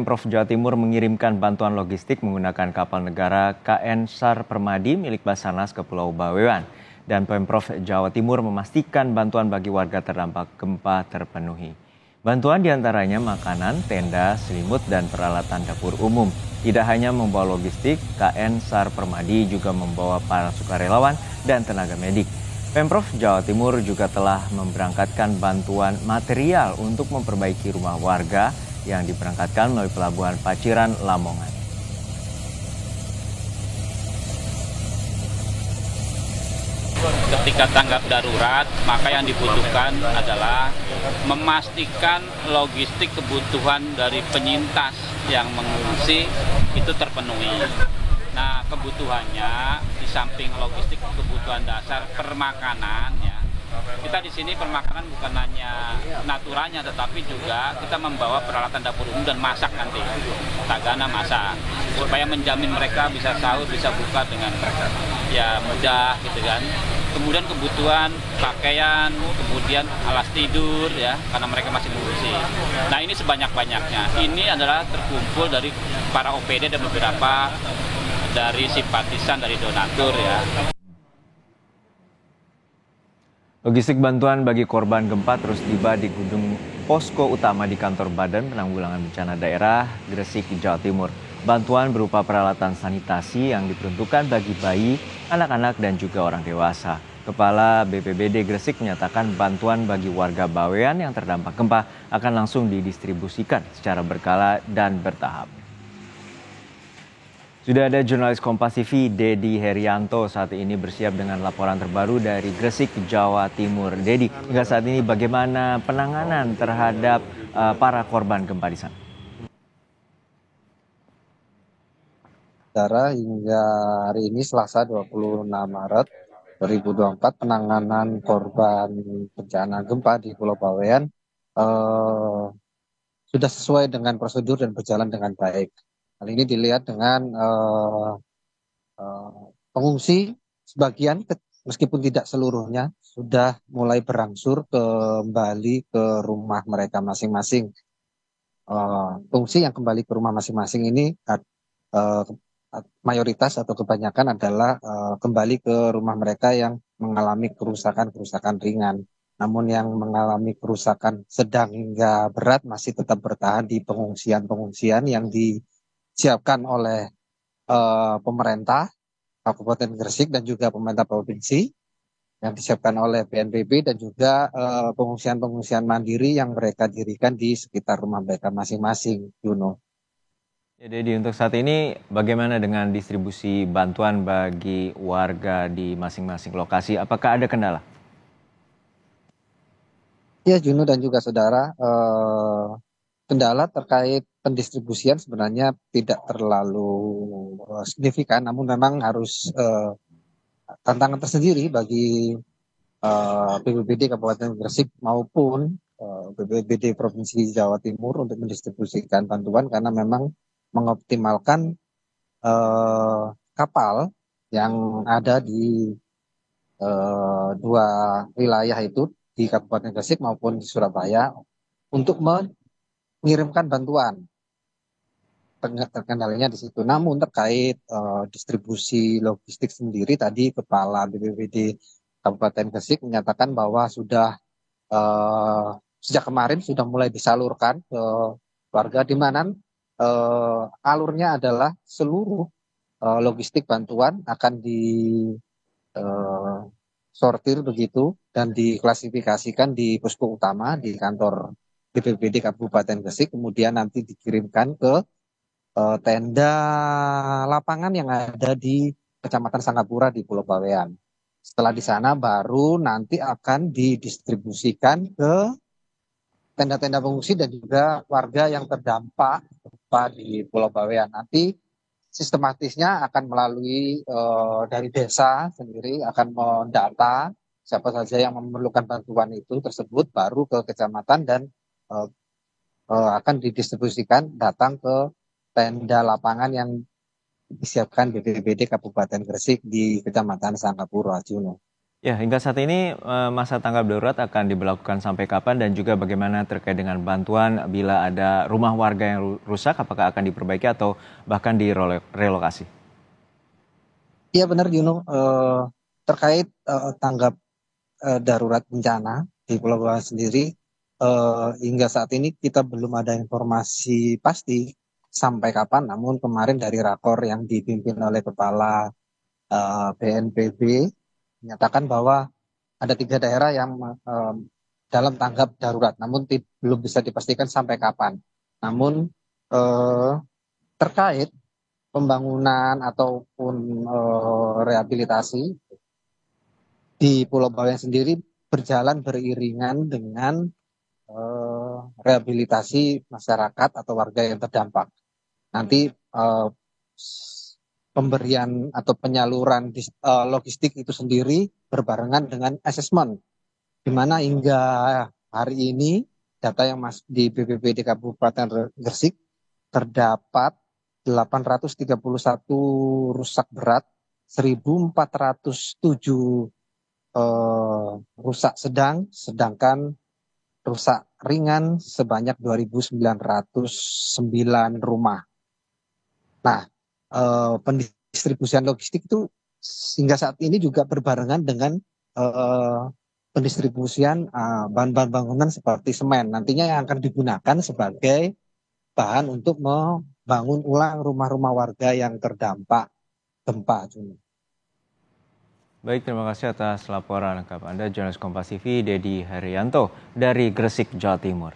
Pemprov Jawa Timur mengirimkan bantuan logistik menggunakan kapal negara KN SAR Permadi milik Basarnas ke Pulau Bawean. Dan Pemprov Jawa Timur memastikan bantuan bagi warga terdampak gempa terpenuhi. Bantuan diantaranya makanan, tenda, selimut, dan peralatan dapur umum. Tidak hanya membawa logistik, KN SAR Permadi juga membawa para sukarelawan dan tenaga medik. Pemprov Jawa Timur juga telah memberangkatkan bantuan material untuk memperbaiki rumah warga yang diberangkatkan melalui Pelabuhan Paciran, Lamongan. Ketika tanggap darurat, maka yang dibutuhkan adalah memastikan logistik kebutuhan dari penyintas yang mengungsi itu terpenuhi. Nah, kebutuhannya di samping logistik kebutuhan dasar permakanan ya. Kita di sini permakanan bukan hanya naturalnya, tetapi juga kita membawa peralatan dapur umum dan masak nanti. Tagana masak supaya menjamin mereka bisa sahur, bisa buka dengan ya mudah gitu kan. Kemudian kebutuhan pakaian, kemudian alas tidur ya, karena mereka masih mengungsi. Nah, ini sebanyak-banyaknya. Ini adalah terkumpul dari para OPD dan beberapa dari simpatisan dari donatur ya. Logistik bantuan bagi korban gempa terus tiba di gedung posko utama di kantor Badan Penanggulangan Bencana Daerah Gresik, Jawa Timur. Bantuan berupa peralatan sanitasi yang diperuntukkan bagi bayi, anak-anak, dan juga orang dewasa. Kepala BPBD Gresik menyatakan bantuan bagi warga Bawean yang terdampak gempa akan langsung didistribusikan secara berkala dan bertahap. Sudah ada jurnalis Kompas TV Dedi Herianto saat ini bersiap dengan laporan terbaru dari Gresik, Jawa Timur. Dedi, hingga saat ini bagaimana penanganan terhadap para korban gempa di sana? Saudara, hingga hari ini Selasa 26 Maret 2024 penanganan korban bencana gempa di Pulau Bawean sudah sesuai dengan prosedur dan berjalan dengan baik. Hal ini dilihat dengan pengungsi sebagian, meskipun tidak seluruhnya, sudah mulai berangsur kembali ke rumah mereka masing-masing. Pengungsi yang kembali ke rumah masing-masing ini mayoritas atau kebanyakan adalah kembali ke rumah mereka yang mengalami kerusakan ringan. Namun yang mengalami kerusakan sedang hingga berat masih tetap bertahan di pengungsian-pengungsian yang disiapkan oleh pemerintah Kabupaten Gresik dan juga pemerintah provinsi, yang disiapkan oleh BNPB, dan juga pengungsian-pengungsian mandiri yang mereka dirikan di sekitar rumah mereka masing-masing, Juno. Ya, Dedi, untuk saat ini bagaimana dengan distribusi bantuan bagi warga di masing-masing lokasi? Apakah ada kendala? Ya, Juno dan juga saudara, kendala terkait pendistribusian sebenarnya tidak terlalu signifikan, namun memang harus tantangan tersendiri bagi BPBD Kabupaten Gresik maupun BPBD Provinsi Jawa Timur untuk mendistribusikan bantuan, karena memang mengoptimalkan kapal yang ada di dua wilayah itu, di Kabupaten Gresik maupun di Surabaya, untuk mengirimkan bantuan. Terkendalanya di situ. Namun terkait distribusi logistik sendiri, tadi Kepala BPBD Kabupaten Gresik menyatakan bahwa sudah sejak kemarin sudah mulai disalurkan ke warga, di mana alurnya adalah seluruh logistik bantuan akan sortir begitu dan diklasifikasikan di posko utama di kantor BPBD Kabupaten Gresik, kemudian nanti dikirimkan ke tenda lapangan yang ada di Kecamatan Sanggapura di Pulau Bawean. Setelah di sana baru nanti akan didistribusikan ke tenda-tenda pengungsi dan juga warga yang terdampak gempa di Pulau Bawean. Nanti sistematisnya akan melalui dari desa sendiri akan mendata siapa saja yang memerlukan bantuan itu tersebut, baru ke kecamatan, dan akan didistribusikan datang ke tenda lapangan yang disiapkan BPBD Kabupaten Gresik di Kecamatan Sanggapura, Juno. Ya, hingga saat ini masa tanggap darurat akan diberlakukan sampai kapan dan juga bagaimana terkait dengan bantuan bila ada rumah warga yang rusak, apakah akan diperbaiki atau bahkan direlokasi? Iya benar Juno, terkait tanggap darurat bencana di Pulau Bawang sendiri, hingga saat ini kita belum ada informasi pasti sampai kapan. Namun kemarin dari rakor yang dipimpin oleh Kepala BNPB menyatakan bahwa ada 3 daerah yang dalam tanggap darurat, namun belum bisa dipastikan sampai kapan. Namun eh, terkait pembangunan ataupun rehabilitasi di Pulau Bawean sendiri berjalan beriringan dengan rehabilitasi masyarakat atau warga yang terdampak. Nanti pemberian atau penyaluran logistik itu sendiri berbarengan dengan asesmen, di mana hingga hari ini data yang masuk di BPBD Kabupaten Gresik terdapat 831 rusak berat, 1.407 rusak sedang, sedangkan rusak ringan sebanyak 2.909 rumah. Nah, pendistribusian logistik itu hingga saat ini juga berbarengan dengan pendistribusian bahan-bahan bangunan seperti semen. Nantinya yang akan digunakan sebagai bahan untuk membangun ulang rumah-rumah warga yang terdampak gempa. Baik, terima kasih atas laporan lengkap Anda, jurnalis Kompas TV Dedi Haryanto dari Gresik, Jawa Timur.